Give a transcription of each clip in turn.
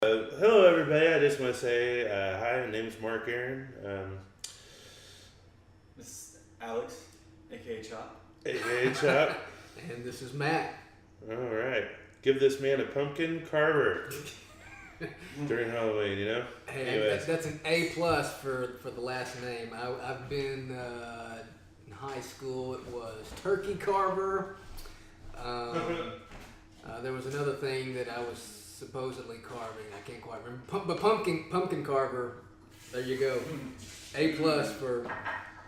Hello, everybody. I just want to say hi. My name's Mark Aaron, This is Alex, aka Chop. aka Chop. And this is Matt. All right. Give this man a pumpkin carver during Halloween, you know? Hey, Anyways. that's an A plus for the last name. I've been in high school. It was turkey carver. There was another thing that I was supposedly carving. I can't quite remember. But pumpkin carver. There you go. A plus for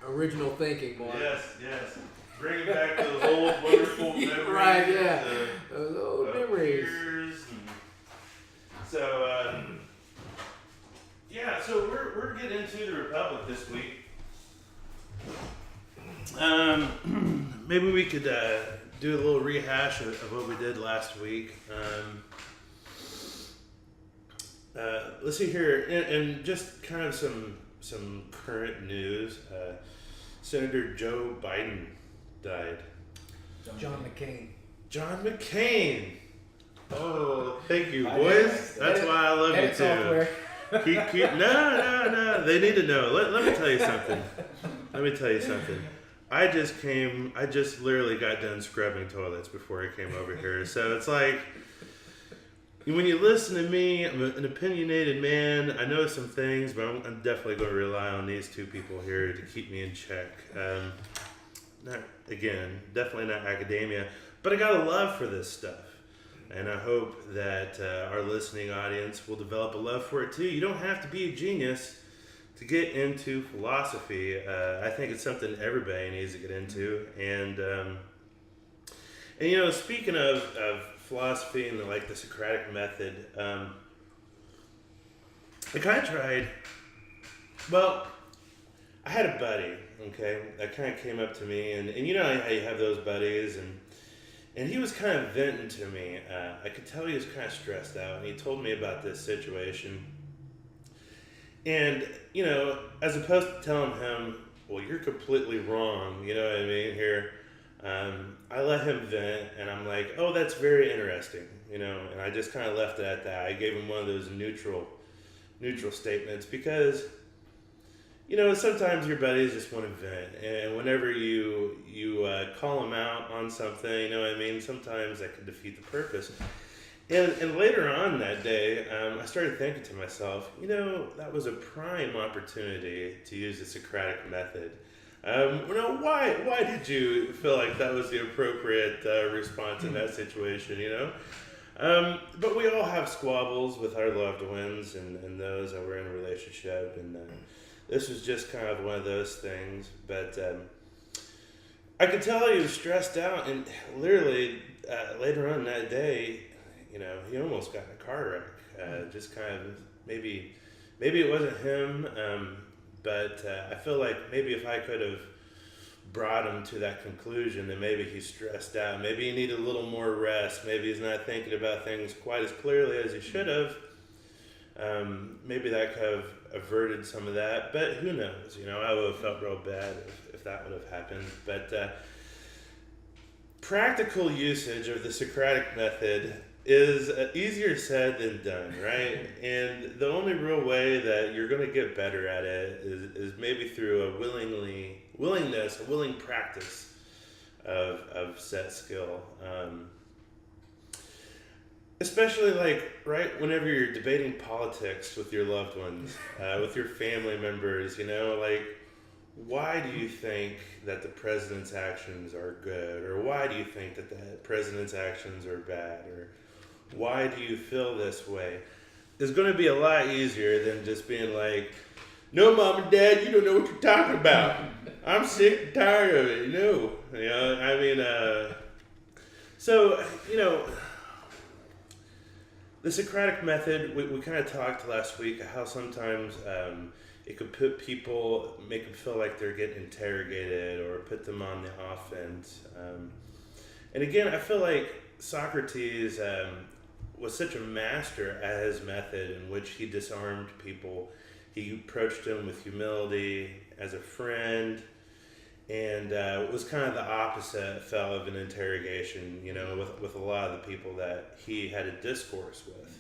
original thinking, boy. Yes. Bringing back those old wonderful memories. Right, yeah. Those old memories. So, so we're getting into the Republic this week. Maybe we could do a little rehash of what we did last week. Let's see here, and just kind of some current news. Senator Joe Biden died. John McCain. John McCain. Oh, thank you, boys. That's why I love you too. No. They need to know. Let me tell you something. I just literally got done scrubbing toilets before I came over here. So it's like, when you listen to me, I'm an opinionated man. I know some things, but I'm definitely going to rely on these two people here to keep me in check. Definitely not academia, but I got a love for this stuff. And I hope that our listening audience will develop a love for it too. You don't have to be a genius to get into philosophy. I think it's something everybody needs to get into. And speaking of philosophy and the Socratic method, I kind of tried. Well, I had a buddy, okay, that kind of came up to me, and you know how you have those buddies, and he was kind of venting to me. I could tell he was kind of stressed out, and he told me about this situation. And, as opposed to telling him, well, you're completely wrong, you know what I mean, here, I let him vent, and I'm like, oh, that's very interesting, and I just kind of left it at that. I gave him one of those neutral statements because, sometimes your buddies just want to vent, and whenever you call them out on something, you know what I mean, sometimes that can defeat the purpose. And later on that day, I started thinking to myself, that was a prime opportunity to use the Socratic method. Why did you feel like that was the appropriate response in that situation, But we all have squabbles with our loved ones and those that we're in a relationship, and this was just kind of one of those things. But I could tell he was stressed out, and literally later on that day, he almost got in a car wreck. Just kind of maybe it wasn't him, but I feel like maybe if I could have brought him to that conclusion, then maybe he's stressed out. Maybe he needed a little more rest. Maybe he's not thinking about things quite as clearly as he should have. Maybe that could have averted some of that, but who knows? I would have felt real bad if that would have happened. But practical usage of the Socratic method is easier said than done, right? And the only real way that you're going to get better at it is maybe through a willing practice of set skill. Especially whenever you're debating politics with your loved ones, with your family members, why do you think that the president's actions are good? Or why do you think that the president's actions are bad? Or why do you feel this way? It's going to be a lot easier than just being like, no, Mom and Dad, you don't know what you're talking about. I'm sick and tired of it, the Socratic method, we kind of talked last week how sometimes it could make them feel like they're getting interrogated or put them on the offense. And again, I feel like Socrates was such a master at his method in which he disarmed people. He approached them with humility as a friend, and it was kind of the opposite of an interrogation, with a lot of the people that he had a discourse with.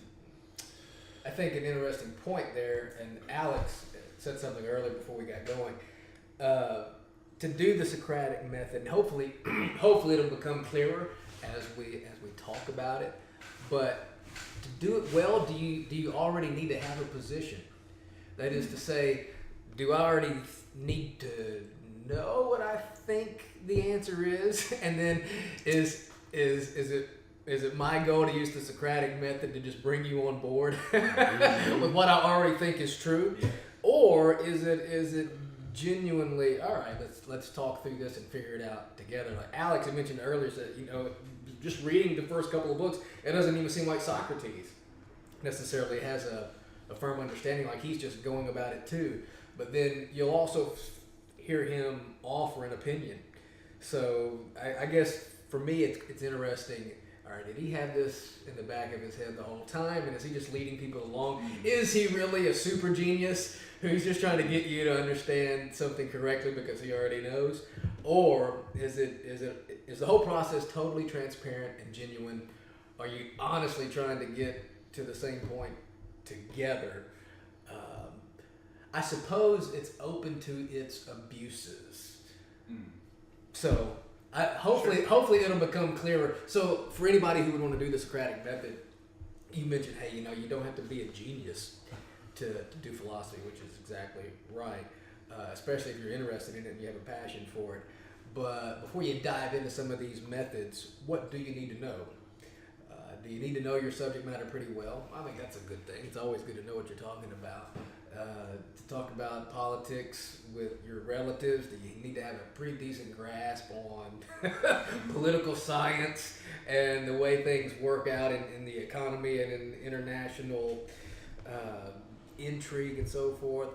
I think an interesting point there, and Alex said something earlier before we got going. To do the Socratic method, and hopefully it'll become clearer as we talk about it. But to do it well, do you already need to have a position? That is to say, do I already need to know what I think the answer is, and then is it my goal to use the Socratic method to just bring you on board with what I already think is true, or is it genuinely all right? Let's talk through this and figure it out together. Like Alex had mentioned earlier, that just reading the first couple of books, it doesn't even seem like Socrates necessarily has a firm understanding. Like he's just going about it too. But then you'll also hear him offer an opinion. So I guess for me, it's interesting. All right, did he have this in the back of his head the whole time, and is he just leading people along? Is he really a super genius who's just trying to get you to understand something correctly because he already knows, or is the whole process totally transparent and genuine? Are you honestly trying to get to the same point together? I suppose it's open to its abuses. So hopefully it'll become clearer. So for anybody who would want to do the Socratic method, you mentioned, hey, you don't have to be a genius to do philosophy, which is exactly right, especially if you're interested in it and you have a passion for it. But before you dive into some of these methods, what do you need to know? Do you need to know your subject matter pretty well? I think that's a good thing. It's always good to know what you're talking about. To talk about politics with your relatives, do you need to have a pretty decent grasp on political science and the way things work out in the economy and in international intrigue and so forth?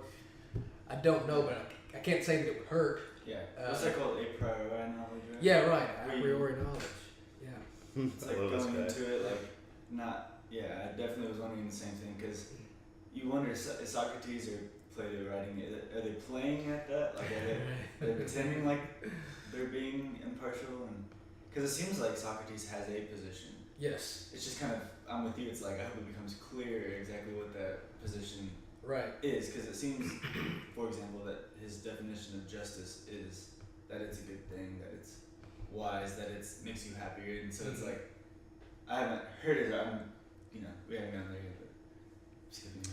I don't know, but I can't say that it would hurt. Yeah. What's that called? A priori knowledge, right? Yeah, right. A priori knowledge. Yeah. It's like going into it like not. Yeah, I definitely was wondering the same thing because you wonder, is Socrates or Plato writing it? Are they playing at that? Like are they pretending like they're being impartial? And because it seems like Socrates has a position. Yes. It's just kind of, I'm with you. It's like I hope it becomes clear exactly what that position is, because it seems, for example, that his definition of justice is that it's a good thing, that it's wise, that it makes you happier, and so it's like I haven't heard it. We haven't gone there yet, but skipping it.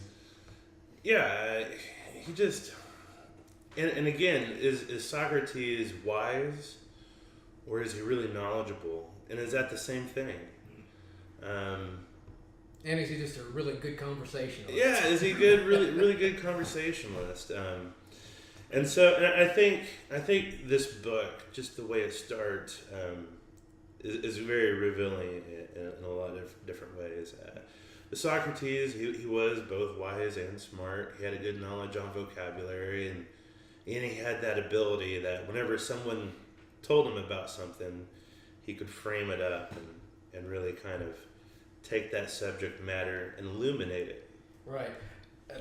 Yeah, he just, and again, is Socrates wise, or is he really knowledgeable, and is that the same thing? And is he just a really good conversationalist? Yeah, is he good? Really good conversationalist. And so, and I think this book, just the way it starts, is very revealing in a lot of different ways. Socrates, he was both wise and smart. He had a good knowledge on vocabulary, and he had that ability that whenever someone told him about something, he could frame it up and really kind of take that subject matter and illuminate it. Right.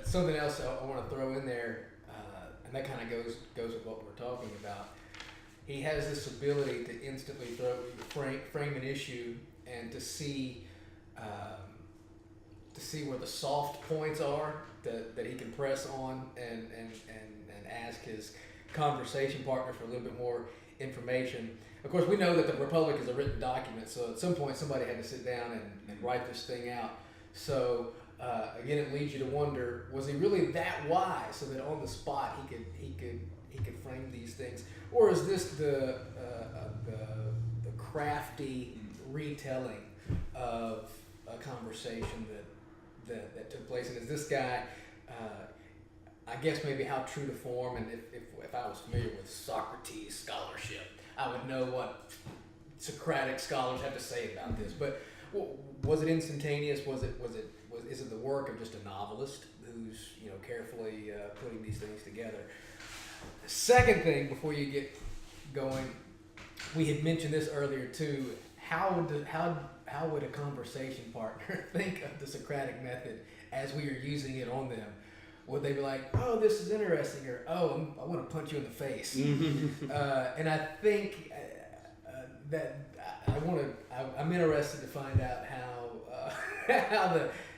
Something else I want to throw in there, and that kind of goes with what we're talking about. He has this ability to instantly frame an issue and to see where the soft points are that he can press on and ask his conversation partner for a little bit more information. Of course, we know that the Republic is a written document, so at some point somebody had to sit down and write this thing out. So again, it leads you to wonder: was he really that wise, so that on the spot he could frame these things, or is this the crafty retelling of a conversation that took place? And is this guy? I guess maybe how true to form, and if I was familiar with Socrates scholarship, I would know what Socratic scholars have to say about this. But was it instantaneous? Is it the work of just a novelist who's carefully putting these things together? The second thing, before you get going, we had mentioned this earlier too. How would a conversation partner think of the Socratic method as we are using it on them? Would they be like, "Oh, this is interesting," or "Oh, I want to punch you in the face"? And I think that I'm interested to find out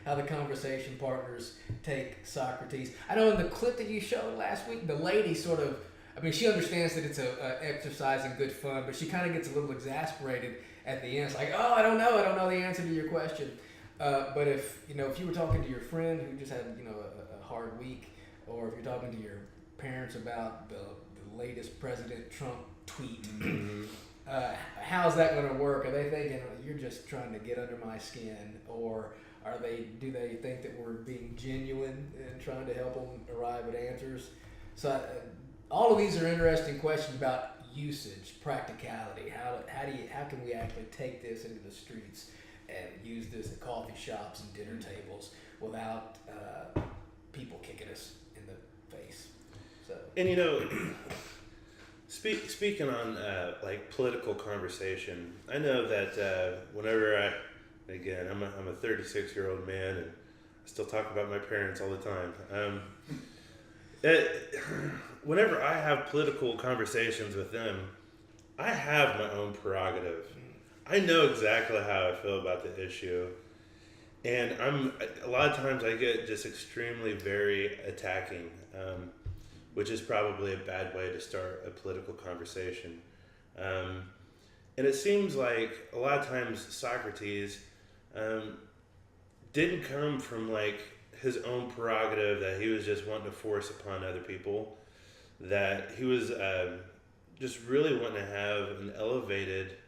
how how the conversation partners take Socrates. I know in the clip that you showed last week, the lady sort of, I mean, she understands that it's a exercise and good fun, but she kind of gets a little exasperated at the end. It's like, oh, I don't know the answer to your question. But if you were talking to your friend who just had a hard week, or if you're talking to your parents about the latest President Trump tweet, how's that going to work? Are they thinking, oh, you're just trying to get under my skin, or do they think that we're being genuine and trying to help them arrive at answers? So all of these are interesting questions about usage, practicality. How can we actually take this into the streets and use this at coffee shops and dinner tables without people kicking us in the face? So, and speaking on like political conversation, I know that whenever I'm a 36-year-old man, and I still talk about my parents all the time. Whenever I have political conversations with them, I have my own prerogative. I know exactly how I feel about the issue, and a lot of times I get just extremely very attacking, which is probably a bad way to start a political conversation. And it seems like a lot of times Socrates didn't come from like his own prerogative that he was just wanting to force upon other people, that he was just really wanting to have an elevated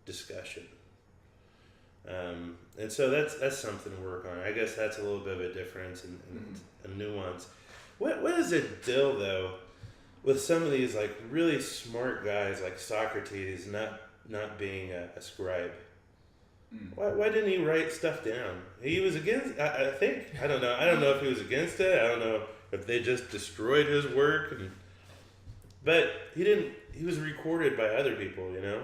discussion. And so that's something to work on. I guess that's a little bit of a difference and a nuance. What is it deal though with some of these like really smart guys like Socrates not being a scribe? Why didn't he write stuff down? He was against. I think I don't know. I don't know if he was against it. I don't know if they just destroyed his work. But he didn't. He was recorded by other people. Yeah.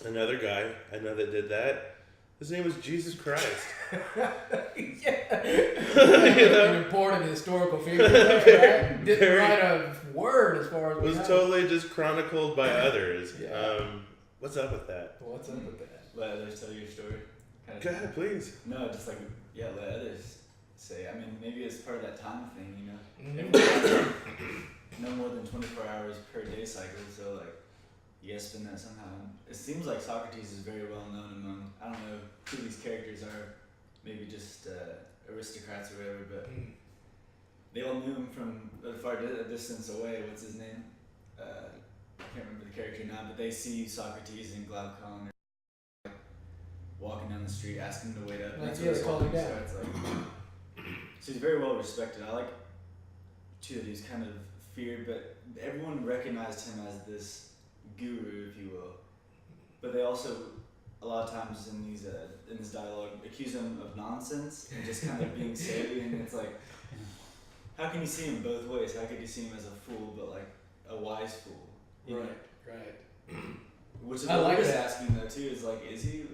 Another guy I know that did that. His name was Jesus Christ. Yeah. An important historical figure. Right? Didn't write a word as far as we know. Totally just chronicled by others. Yeah. What's up with that? What's up with that? Let others tell your story. Go ahead, please. No, just like, let others say. I mean, maybe it's part of that time thing, No more than 24 hours per day cycle, so like, you gotta spend that somehow. It seems like Socrates is very well known among, I don't know who these characters are, maybe just aristocrats or whatever, but they all knew him from a far distance away. What's his name? I can't remember the character now, but they see Socrates and Glaucon walking down the street, asking him to wait up. Like, they call him down. So he's very well respected. I like too that he's kind of feared, but everyone recognized him as this guru, if you will. But they also, a lot of times in this dialogue, accuse him of nonsense and just kind of being silly. And it's like, how can you see him both ways? How could you see him as a fool, but like a wise fool? Right. Which is I what like I was that. asking though too. Is like, is he?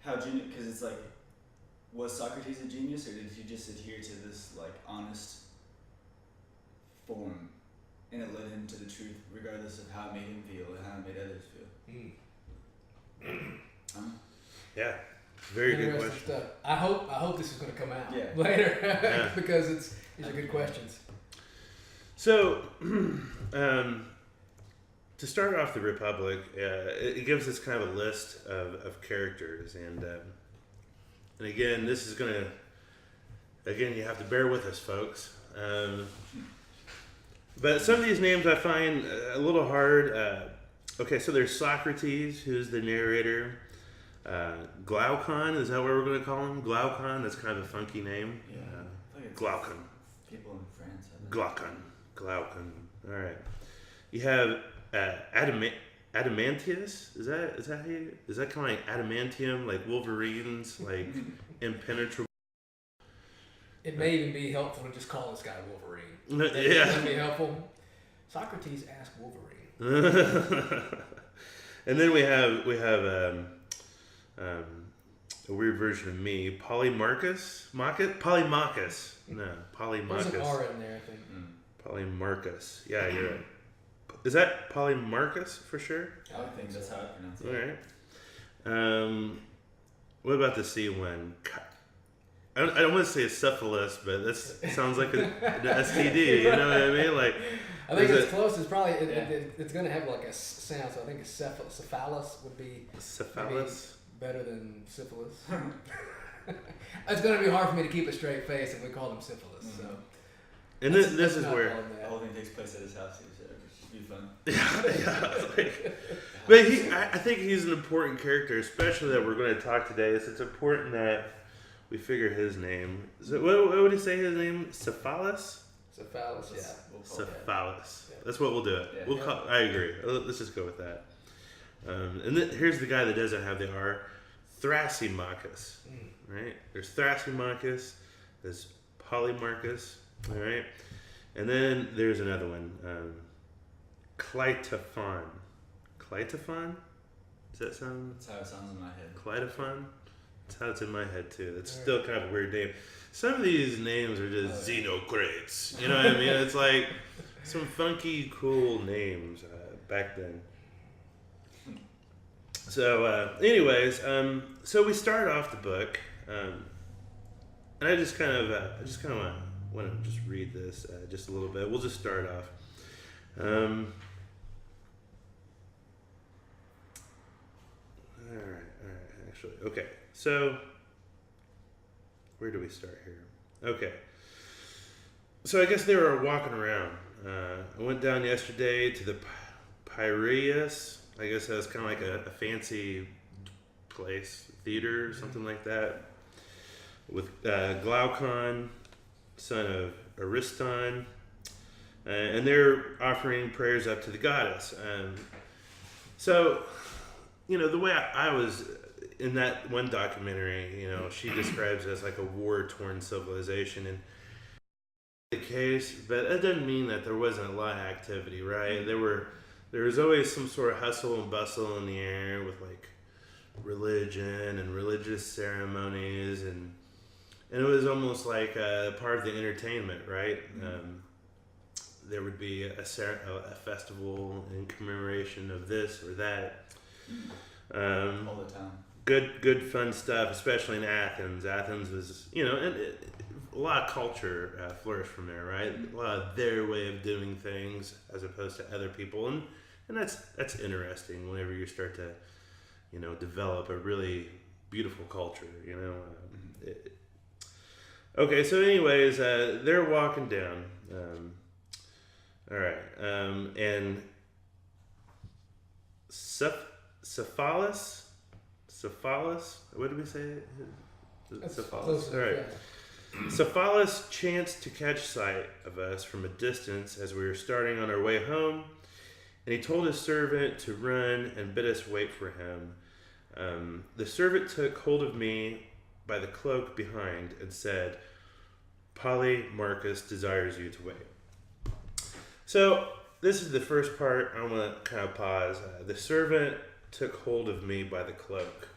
How genius? Because it's like, was Socrates a genius, or did he just adhere to this like honest form, and it led him to the truth, regardless of how it made him feel and how it made others feel? Yeah, very good question. Stuff. I hope this is going to come out Yeah. later because these are good questions. So, to start off the Republic, it gives us kind of a list of characters, and again, this is gonna, you have to bear with us, folks. But some of these names I find a little hard. Okay, so there's Socrates, who's the narrator. Glaucon, is that what we're going to call him? Glaucon, that's kind of a funky name. Yeah. Glaucon. People in France have that. Glaucon. All right. You have Adamantius. Is that kind of like adamantium, like Wolverine's, like impenetrable? It may even be helpful to just call this guy Wolverine. Yeah. That would be helpful. Socrates asked Wolverine. And then we have a weird version of me, Polymarchus. Polymachus. No, Polymachus. There's an R in there, I think. Polymarchus. Yeah, you're right. Is that Polymarchus for sure? I would think that's how I pronounce it. All right. what about the C one? I don't want to say syphilis, but that sounds like an STD. You know what I mean? Like, I think it's close. It's probably it's going to have like a sound. So I think syphilis would be better than syphilis. It's going to be hard for me to keep a straight face if we call them syphilis. So. And this is where the whole thing takes place at his house. It should be fun. Yeah. But I think he's an important character, especially that we're going to talk today. So it's important that we figure his name. So what would he say his name? Syphilis? Syphilis, yeah. Syphilis. That's what we'll do it. Yeah. I agree. Let's just go with that. And here's the guy that doesn't have the R. Thrasymachus. Right? There's Thrasymachus. There's Polymarchus. All right? And then there's another one. Cleitophon. Cleitophon? Does that sound? That's how it sounds in my head. Cleitophon? That's how it's in my head too. That's still kind of a weird name. Some of these names are just xenocrates. You know what I mean? It's like some funky, cool names back then. So, anyways, so we start off the book, and I just kind of want to just read this just a little bit. We'll just start off. All right. Actually, okay. So, where do we start here? Okay. So I guess they were walking around. I went down yesterday to the Piraeus. I guess that's kind of like a fancy place, theater, something like that, with Glaucon, son of Ariston, and they're offering prayers up to the goddess. So, the way I was in that one documentary, she describes it as like a war-torn civilization, and the case, but that doesn't mean that there wasn't a lot of activity, right? There was always some sort of hustle and bustle in the air with like religion and religious ceremonies, and it was almost like part of the entertainment, right? There would be a festival in commemoration of this or that. All the time. Good fun stuff, especially in Athens. Athens was, and a lot of culture flourished from there, right? A lot of their way of doing things as opposed to other people, and that's interesting whenever you start to, develop a really beautiful culture, Okay, so anyways, they're walking down. All right, and Syphilis. What did we say? Syphilis. All right. Syphilis chanced to catch sight of us from a distance as we were starting on our way home, and he told his servant to run and bid us wait for him. The servant took hold of me by the cloak behind and said, "Polymarchus desires you to wait." So this is the first part. I want to kind of pause. The servant took hold of me by the cloak.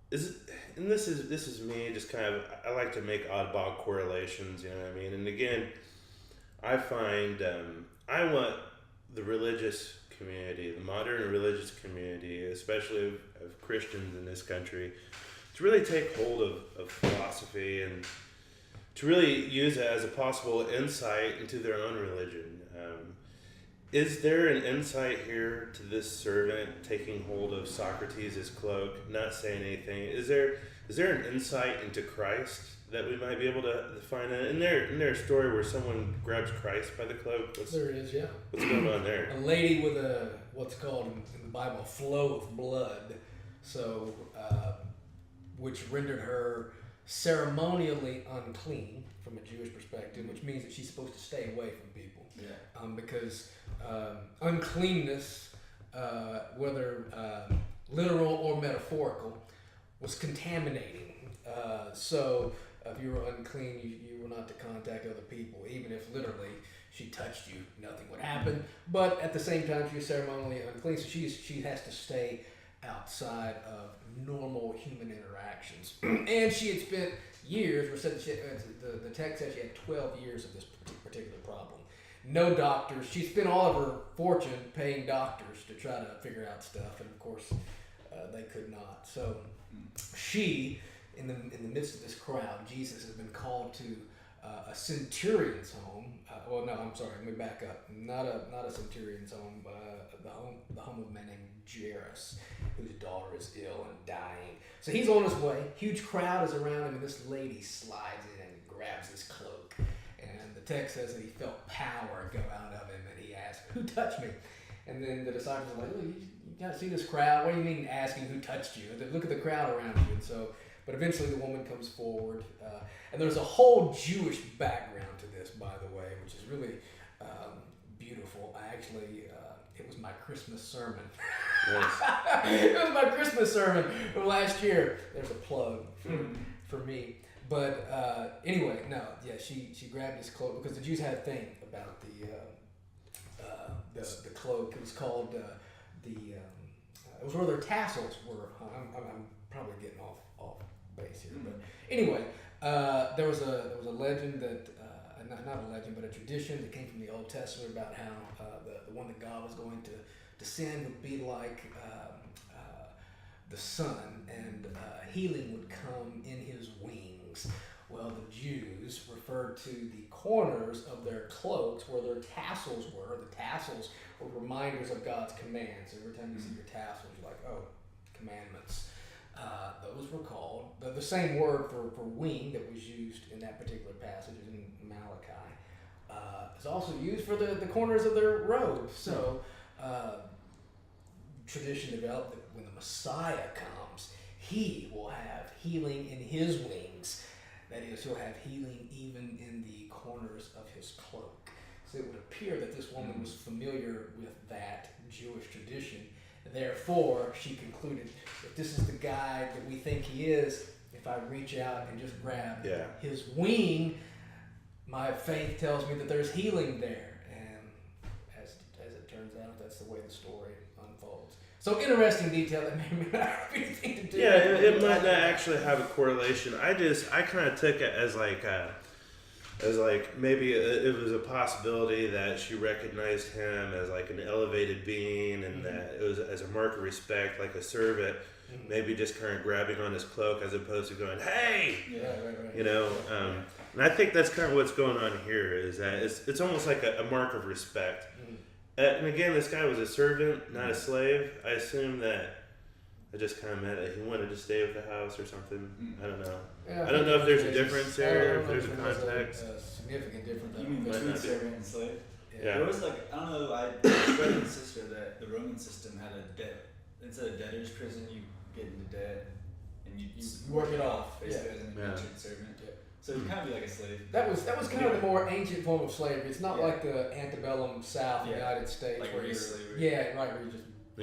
This is me just kind of, I like to make oddball correlations, you know what I mean? And again, I find I want the religious community, the modern religious community, especially of Christians in this country, to really take hold of philosophy and to really use it as a possible insight into their own religion. Is there an insight here to this servant taking hold of Socrates' cloak, not saying anything? Is there an insight into Christ that we might be able to find in their story where someone grabs Christ by the cloak? There is, yeah. What's going on there? A lady with what's called in the Bible a flow of blood, so which rendered her ceremonially unclean from a Jewish perspective, which means that she's supposed to stay away from people. Yeah. Because uncleanness, whether literal or metaphorical, was contaminating. So if you were unclean, you were not to contact other people. Even if literally she touched you, nothing would happen. But at the same time, she was ceremonially unclean, so she has to stay outside of normal human interactions. And she had spent years, the text says she had 12 years of this particular problem. No doctors. She spent all of her fortune paying doctors to try to figure out stuff. And of course, they could not. So she, in the midst of this crowd, Jesus has been called to a centurion's home. No, I'm sorry. Let me back up. Not a centurion's home. The home of a man named Jairus, whose daughter is ill and dying. So he's on his way. Huge crowd is around him, and this lady slides in and grabs his cloak. And the text says that he felt power go out of him, and he asked, "Who touched me?" And then the disciples are like, "Oh, you got to see this crowd. What do you mean asking who touched you? Look at the crowd around you." And so, but eventually the woman comes forward, and there's a whole Jewish background to this, by the way, which is really beautiful. It was my Christmas sermon. It was my Christmas sermon from last year. There's a plug for me. But anyway, she grabbed his cloak because the Jews had a thing about the cloak. It was called it was where their tassels were hung. I'm probably getting off base here, but anyway, there was a legend that not a legend, but a tradition that came from the Old Testament about how the one that God was going to send would be like the sun, and healing would come in his wings. Well, the Jews referred to the corners of their cloaks where their tassels were. The tassels were reminders of God's commands. Every time you see your tassels, you're like, oh, commandments. Those were called, the same word for wing that was used in that particular passage in Malachi is also used for the corners of their robes. So tradition developed that when the Messiah comes, he will have healing in his wings. That is, he'll have healing even in the corners of his cloak. So it would appear that this woman was familiar with that Jewish tradition. Therefore, she concluded, if this is the guy that we think he is, if I reach out and just grab his wing, my faith tells me that there's healing there. And as it turns out, that's the way the story unfolds. So interesting detail that may not have anything to do. Yeah, it might not actually have a correlation. I kind of took it as like maybe it was a possibility that she recognized him as like an elevated being, and that it was as a mark of respect, like a servant, maybe just kind of grabbing on his cloak as opposed to going, "Hey," right. you know. And I think that's kind of what's going on here. Is that it's almost like a mark of respect. And again, this guy was a servant, not a slave. I assume that it just kind of meant that he wanted to stay with the house or something. I don't know. Yeah, I don't know if there's a difference there, if there's a context. A significant difference. You mean between servant and slave? Yeah. There was like, I don't know, I read in sister that the Roman system had a debt. Instead of debtor's prison, you get into debt and you work it off. Basically as an indentured servant. So it'd kind of be like a slave. That was kind of the more ancient form of slavery. It's not like the antebellum South United States like where you're slavery. where you're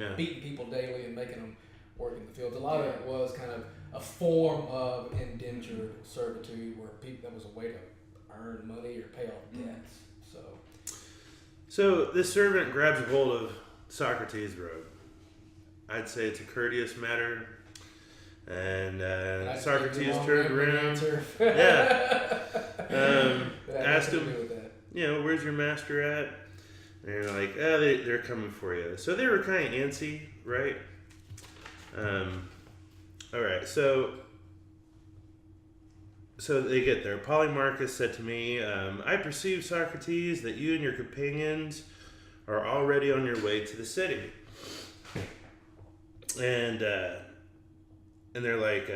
just beating people daily and making them work in the fields. A lot of it was kind of a form of indentured servitude where that was a way to earn money or pay off debts. So this servant grabs a hold of Socrates' robe. I'd say it's a courteous matter. And Socrates turned around. Asked him, where's your master at? And they're like, they're coming for you. So they were kind of antsy, right? All right, so they get there. Polymarchus said to me, I perceive, Socrates, that you and your companions are already on your way to the city. And they're like,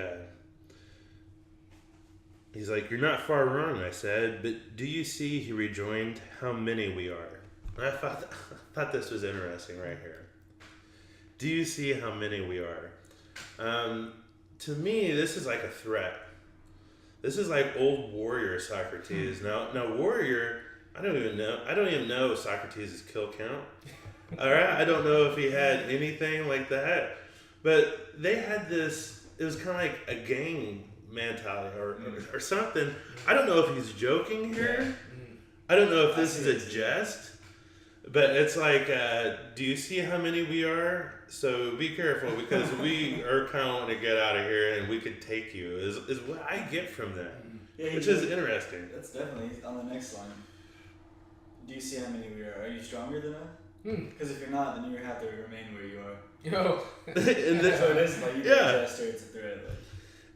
he's like, you're not far wrong, I said, but do you see, he rejoined, how many we are? And I thought this was interesting right here. Do you see how many we are? To me, this is like a threat. This is like old warrior Socrates. Now warrior, I don't even know Socrates' kill count. All right, I don't know if he had anything like that, but they had this. It was kind of like a gang mentality or something. I don't know if he's joking here. I don't know if this is a jest, but it's like, do you see how many we are? So be careful because we are kind of wanting to get out of here and we could take you. Is what I get from that, which is interesting. That's definitely on the next line. Do you see how many we are? Are you stronger than us? Because if you're not, then you have to remain where you are. And then, So it is like you can adjust, or it's a thread. Like.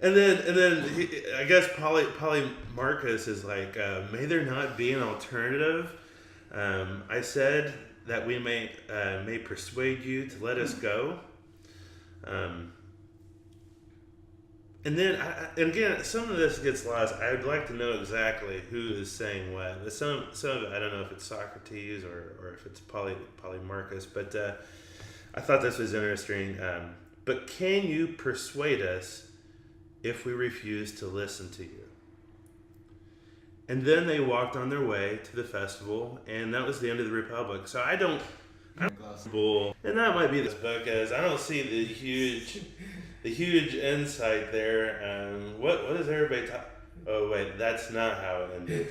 And then I guess Polymarchus is like, may there not be an alternative? I said that we may persuade you to let us go. And then, and again, some of this gets lost. I would like to know exactly who is saying what. But some of it, I don't know if it's Socrates or if it's Polymarchus. But I thought this was interesting. But can you persuade us if we refuse to listen to you? And then they walked on their way to the festival, and that was the end of the Republic. So I don't and that might be this book, as I don't see the huge insight there. What is everybody talking? Oh wait, that's not how it ended.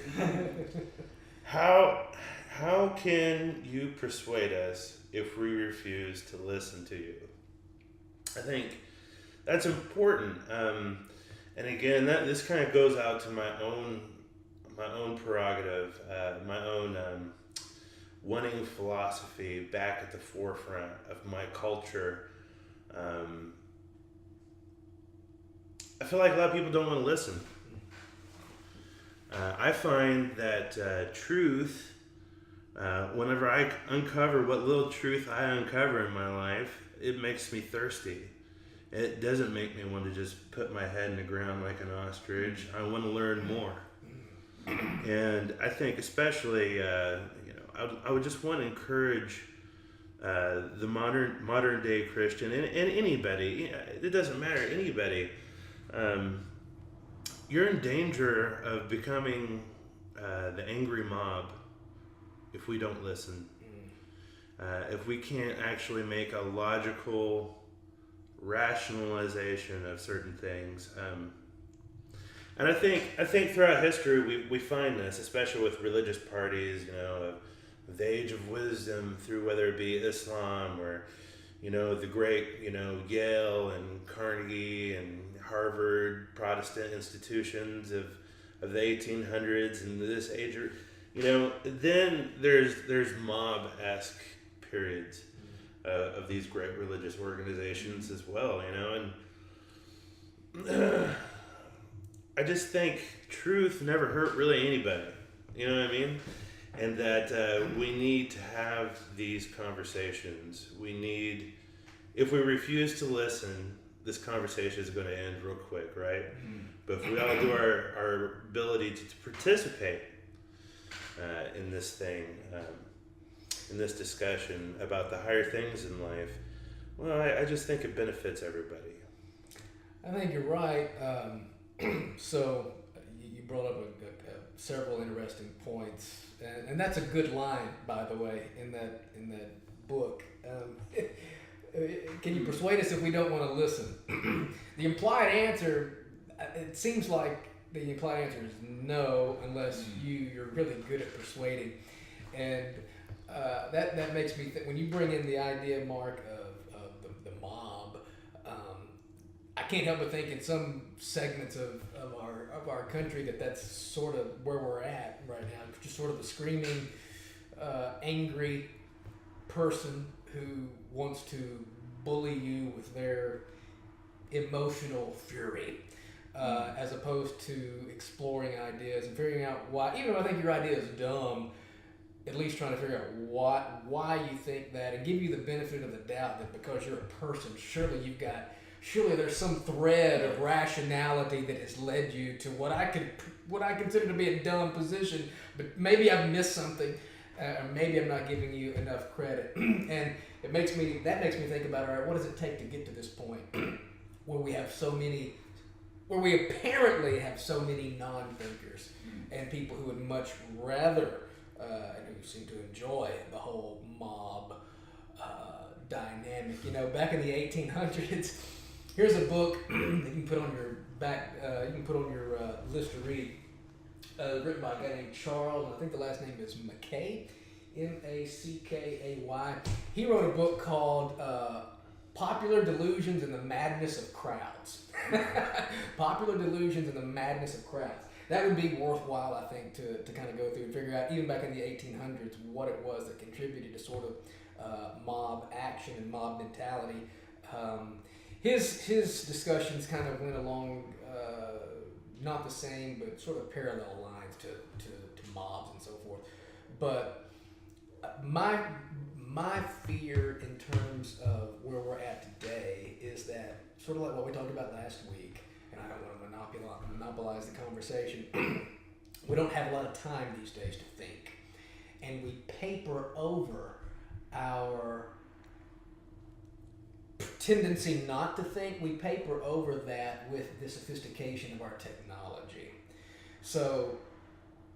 How can you persuade us if we refuse to listen to you? I think that's important. And again, this kind of goes out to my own prerogative, my own wanting philosophy back at the forefront of my culture. I feel like a lot of people don't want to listen. I find that truth, whenever I uncover what little truth I uncover in my life, it makes me thirsty. It doesn't make me want to just put my head in the ground like an ostrich. I want to learn more. And I think especially, I would just want to encourage the modern day Christian and anybody. It doesn't matter, anybody. You're in danger of becoming the angry mob if we don't listen. If we can't actually make a logical rationalization of certain things. And I think throughout history we find this, especially with religious parties, the age of wisdom, through whether it be Islam or, the great, Yale and Carnegie and Harvard Protestant institutions of the 1800s and this age, then there's mob-esque periods of these great religious organizations as well, and I just think truth never hurt really anybody, you know what I mean? And that we need to have these conversations. If we refuse to listen, this conversation is going to end real quick, right? But if we all do our ability to participate in this thing, in this discussion about the higher things in life, well, I just think it benefits everybody. I think you're right. So you brought up several interesting points, and that's a good line, by the way, in that book. Can you persuade us if we don't want to listen? The implied answer, it seems like the implied answer is no, unless you're really good at persuading, and that makes me think, when you bring in the idea, Mark, of the mob, I can't help but think in some segments of our country that's sort of where we're at right now. Just sort of a screaming, angry person who wants to bully you with their emotional fury, as opposed to exploring ideas and figuring out why. Even though I think your idea is dumb, at least trying to figure out why you think that, and give you the benefit of the doubt that because you're a person, surely there's some thread of rationality that has led you to what I consider to be a dumb position, but maybe I've missed something, or maybe I'm not giving you enough credit. And that makes me think about, all right, what does it take to get to this point where we apparently have so many non-thinkers and people who would much rather and who seem to enjoy the whole mob dynamic. Back in the 1800s, here's a book that you can put on your list to read. Written by a guy named Charles, and I think the last name is Mackay, Mackay. He wrote a book called Popular Delusions and the Madness of Crowds. Popular Delusions and the Madness of Crowds. That would be worthwhile, I think, to kind of go through and figure out, even back in the 1800s, what it was that contributed to sort of mob action and mob mentality. His discussions kind of went along not the same, but sort of parallel lines to mobs and so forth. But my fear in terms of where we're at today is that, sort of like what we talked about last week, and I don't want to monopolize the conversation, we don't have a lot of time these days to think. And we paper over our tendency not to think. We paper over that with the sophistication of our technology. So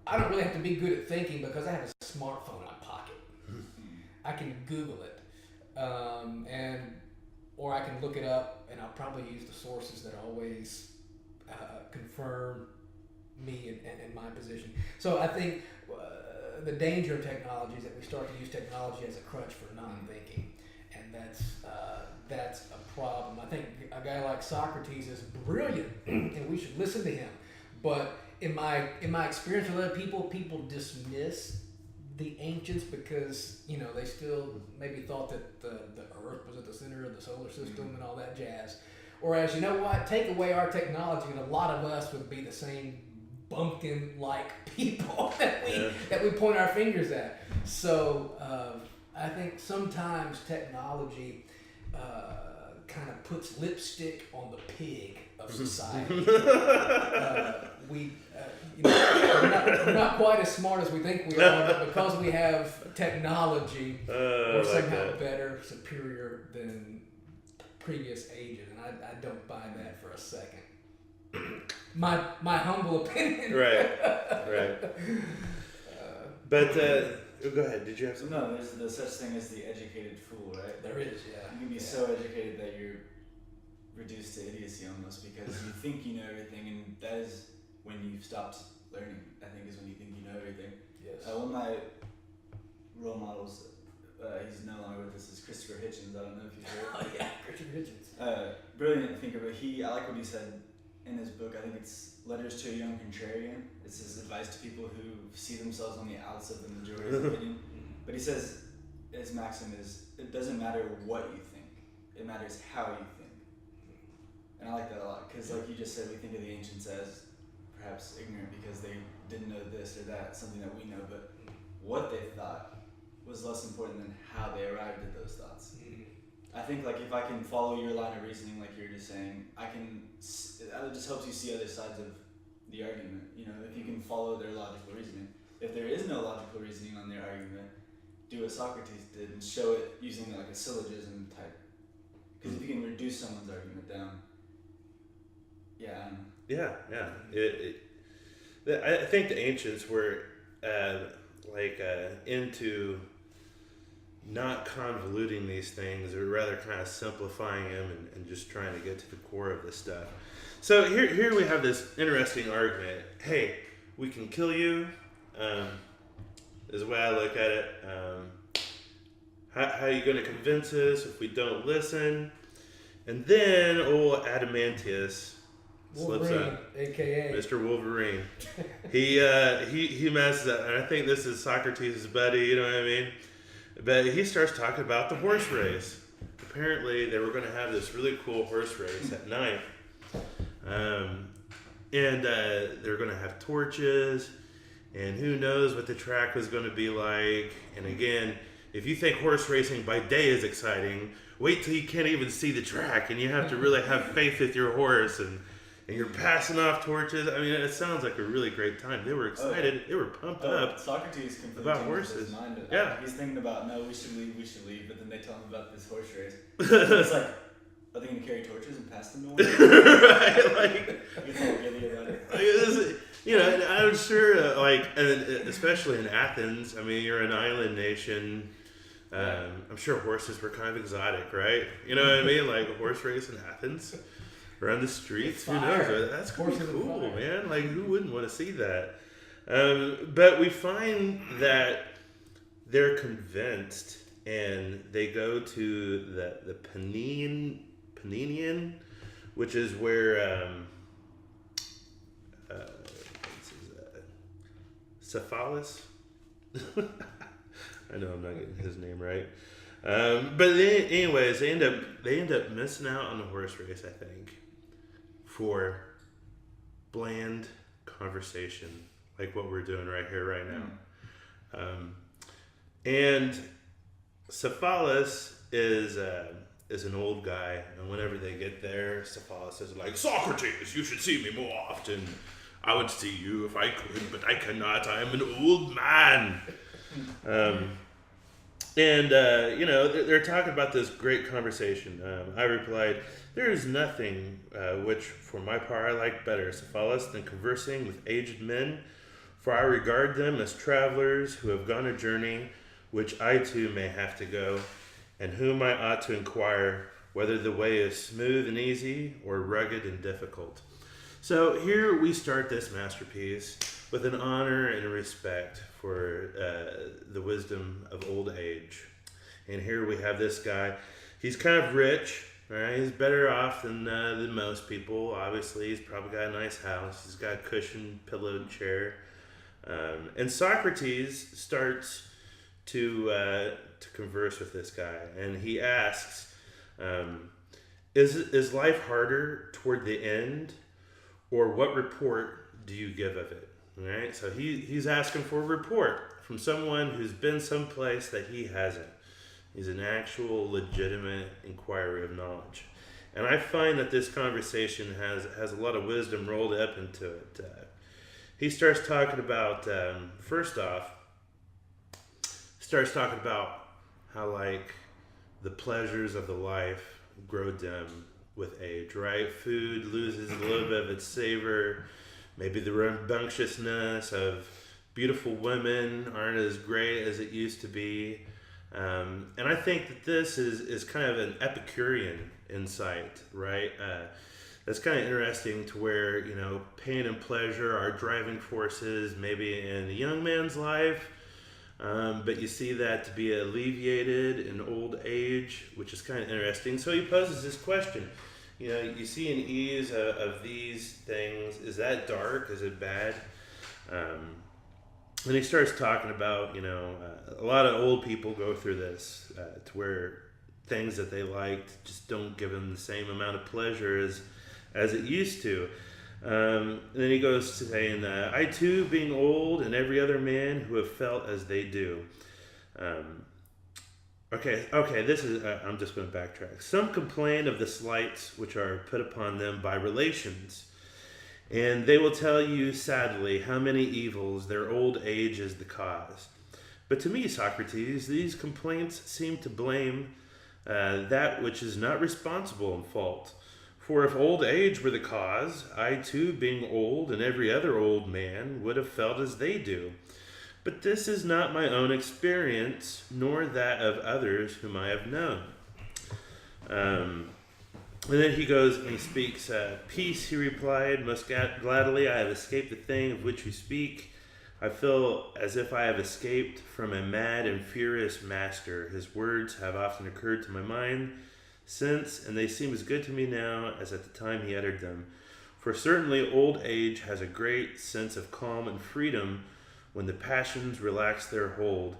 I don't really have to be good at thinking because I have a smartphone in my pocket. I can Google it, or I can look it up, and I'll probably use the sources that always confirm me and my position. So I think the danger of technology is that we start to use technology as a crutch for non-thinking, and that's a problem. I think a guy like Socrates is brilliant, and we should listen to him. But in my experience with other people dismiss the ancients because they still maybe thought that the Earth was at the center of the solar system and all that jazz. Whereas, you know what? Take away our technology, and a lot of us would be the same bumpkin-like people that we point our fingers at. So I think sometimes technology kind of puts lipstick on the pig of society. We're not quite as smart as we think we are, but because we have technology, we're somehow better, superior than previous ages, and I don't buy that for a second. My humble opinion. Right. But go ahead. Did you have something? No, there's such thing as the educated fool, right? There is, yeah. You can be so educated that you're reduced to idiocy almost because you think you know everything, and that is when you've stopped learning. I think is when you think you know everything. Yes. One of my role models, he's no longer with us, is Christopher Hitchens. I don't know if you've heard. Oh yeah, Christopher Hitchens. Brilliant thinker, but I like what he said in his book. I think it's Letters to a Young Contrarian. It's his advice to people who see themselves on the outs of the majority's opinion. But he says his maxim is, it doesn't matter what you think, it matters how you think. And I like that a lot because, like you just said, we think of the ancients as perhaps ignorant because they didn't know this or that, something that we know, but what they thought was less important than how they arrived at those thoughts. I think, like, if I can follow your line of reasoning, like you're just saying, it just helps you see other sides of the argument. If you can follow their logical reasoning. If there is no logical reasoning on their argument, do what Socrates did and show it using like a syllogism type. Because if you can reduce someone's argument down, I don't know. I think the ancients were into not convoluting these things, or rather kind of simplifying them and just trying to get to the core of this stuff. So here we have this interesting argument. Hey, we can kill you, is the way I look at it. How are you going to convince us if we don't listen? And then old Adamantius slips up, aka Mr. Wolverine. He messes up, and I think this is Socrates' buddy. You know what I mean? But he starts talking about the horse race. Apparently, they were going to have this really cool horse race at night. And they're going to have torches, and who knows what the track was going to be like. And again, if you think horse racing by day is exciting, wait till you can't even see the track, and you have to really have faith with your horse, and you're passing off torches. I mean, it sounds like a really great time. They were excited. They were pumped up. Socrates completely about changed horses. his mind. He's thinking about, no, we should leave, but then they tell him about this horse race. It's like, are they going to carry torches and pass them to one another? Right, like, He's all giddy about it. And I'm sure, and especially in Athens, I mean, you're an island nation. I'm sure horses were kind of exotic, right? You know what I mean? Like a horse race in Athens, around the streets. Who knows? That's pretty cool, man. Like, who wouldn't want to see that? But we find that they're convinced, and they go to the Pannonian, which is where Cephalus. I know I'm not getting his name right. Anyways, they end up missing out on the horse race, I think, for bland conversation like what we're doing right here, right now. And Cephalus is an old guy, and whenever they get there, Cephalus is like, Socrates, you should see me more often. I would see you if I could, but I cannot. I am an old man. They're talking about this great conversation. I replied, there is nothing which, for my part, I like better, Cephalus, than conversing with aged men, for I regard them as travelers who have gone a journey which I too may have to go, and whom I ought to inquire whether the way is smooth and easy or rugged and difficult. So here we start this masterpiece with an honor and a respect for the wisdom of old age. And here we have this guy. He's kind of rich, right? He's better off than most people. Obviously, he's probably got a nice house. He's got a cushioned, pillowed chair. And Socrates starts to converse with this guy, and he asks, "Is life harder toward the end, or what report do you give of it?" All right, so he's asking for a report from someone who's been someplace that he hasn't. He's an actual legitimate inquiry of knowledge, and I find that this conversation has a lot of wisdom rolled up into it. He starts talking about first off. Starts talking about how like the pleasures of the life grow dim with age, right? Food loses a little bit of its savor. Maybe the rambunctiousness of beautiful women aren't as great as it used to be. And I think that this is kind of an Epicurean insight, right? That's kind of interesting to where, pain and pleasure are driving forces maybe in a young man's life. But you see that to be alleviated in old age, which is kind of interesting. So he poses this question. You see an ease of these things. Is that dark? Is it bad? And he starts talking about, a lot of old people go through this to where things that they liked just don't give them the same amount of pleasure as it used to. And then he goes to saying, I too, being old, and every other man who have felt as they do. This is, I'm just going to backtrack. Some complain of the slights which are put upon them by relations, and they will tell you sadly how many evils their old age is the cause. But to me, Socrates, these complaints seem to blame that which is not responsible in fault. For if old age were the cause, I too, being old, and every other old man, would have felt as they do. But this is not my own experience, nor that of others whom I have known. And then he goes and he speaks, Peace, he replied, most gladly I have escaped the thing of which you speak. I feel as if I have escaped from a mad and furious master. His words have often occurred to my mind since, and they seem as good to me now as at the time he uttered them. For certainly old age has a great sense of calm and freedom when the passions relax their hold.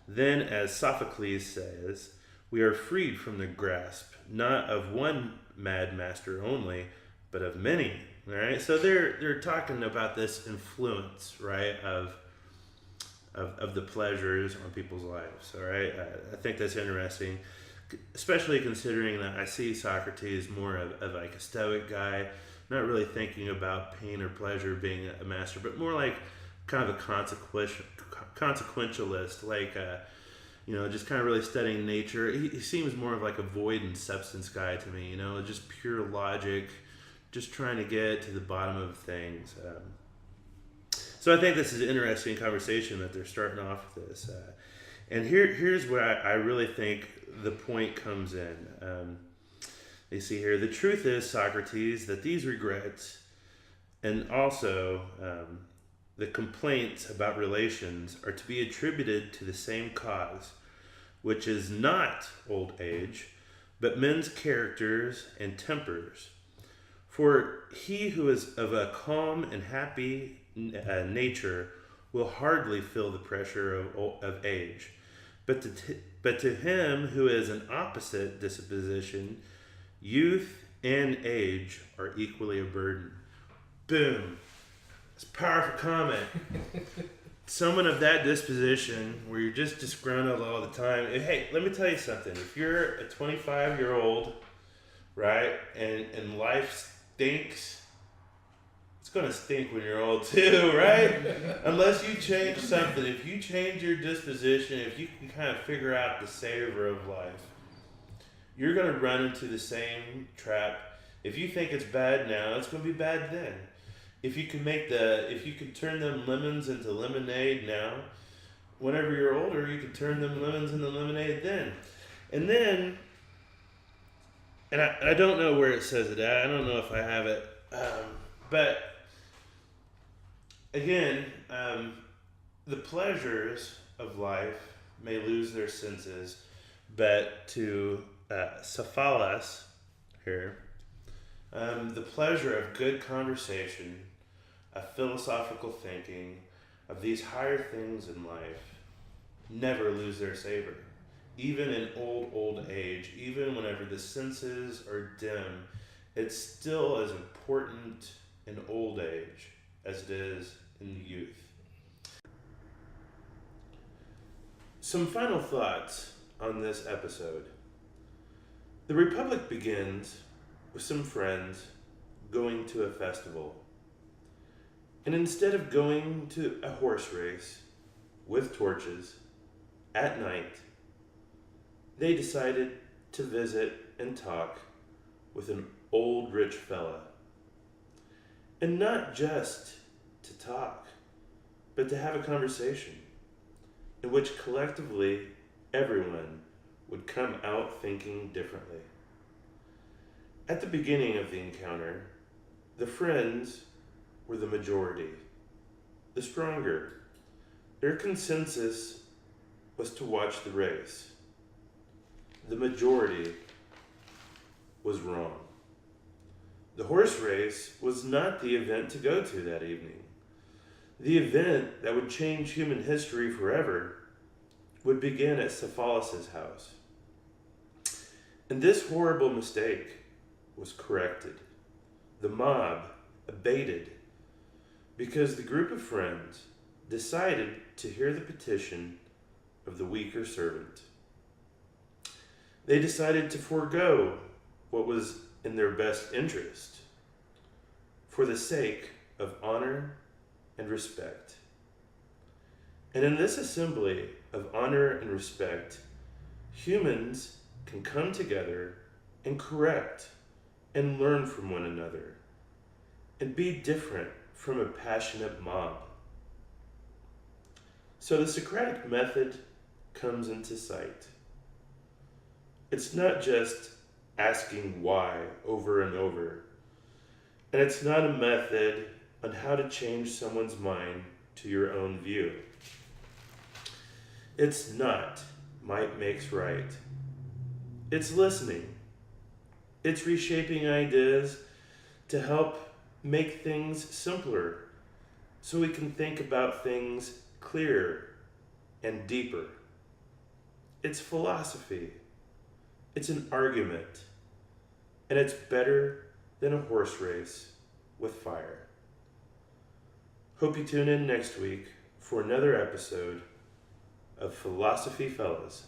Then, as Sophocles says, we are freed from the grasp, not of one mad master only, but of many. All right, so they're talking about this influence, right, of the pleasures on people's lives. All right, I think that's interesting. Especially considering that I see Socrates more of like a stoic guy, not really thinking about pain or pleasure being a master, but more like kind of a consequentialist, like just kind of really studying nature. He seems more of like a void and substance guy to me, just pure logic, just trying to get to the bottom of things. So I think this is an interesting conversation that they're starting off with this. And here's where I really think the point comes in. You see here, the truth is, Socrates, that these regrets and also the complaints about relations are to be attributed to the same cause, which is not old age, but men's characters and tempers. For he who is of a calm and happy nature will hardly feel the pressure of age, but But to him who is an opposite disposition, youth and age are equally a burden. Boom. It's a powerful comment. Someone of that disposition, where you're just disgruntled all the time. Hey, let me tell you something. If you're a 25-year-old, right, and life stinks, it's going to stink when you're old too, right? Unless you change something. If you change your disposition, if you can kind of figure out the savor of life, you're going to run into the same trap. If you think it's bad now, it's going to be bad then. If you can turn them lemons into lemonade now, whenever you're older, you can turn them lemons into lemonade then. And then, and I don't know where it says it at. I don't know if I have it. But again, the pleasures of life may lose their senses, but to Cephalus here, the pleasure of good conversation, of philosophical thinking, of these higher things in life, never lose their savor. Even in old age, even whenever the senses are dim, it's still as important in old age as it is in youth. Some final thoughts on this episode. The Republic begins with some friends going to a festival. And instead of going to a horse race with torches at night, they decided to visit and talk with an old rich fella. And not just to talk, but to have a conversation in which collectively everyone would come out thinking differently. At the beginning of the encounter, the friends were the majority, the stronger. Their consensus was to watch the race. The majority was wrong. The horse race was not the event to go to that evening. The event that would change human history forever would begin at Cephalus' house. And this horrible mistake was corrected. The mob abated because the group of friends decided to hear the petition of the weaker servant. They decided to forego what was in their best interest for the sake of honor and respect. And in this assembly of honor and respect, humans can come together and correct and learn from one another and be different from a passionate mob. So the Socratic method comes into sight. It's not just asking why over and over, and it's not a method on how to change someone's mind to your own view. It's not might makes right. It's listening. It's reshaping ideas to help make things simpler so we can think about things clearer and deeper. It's philosophy. It's an argument. And it's better than a horse race with fire. Hope you tune in next week for another episode of Philosophy Fellas.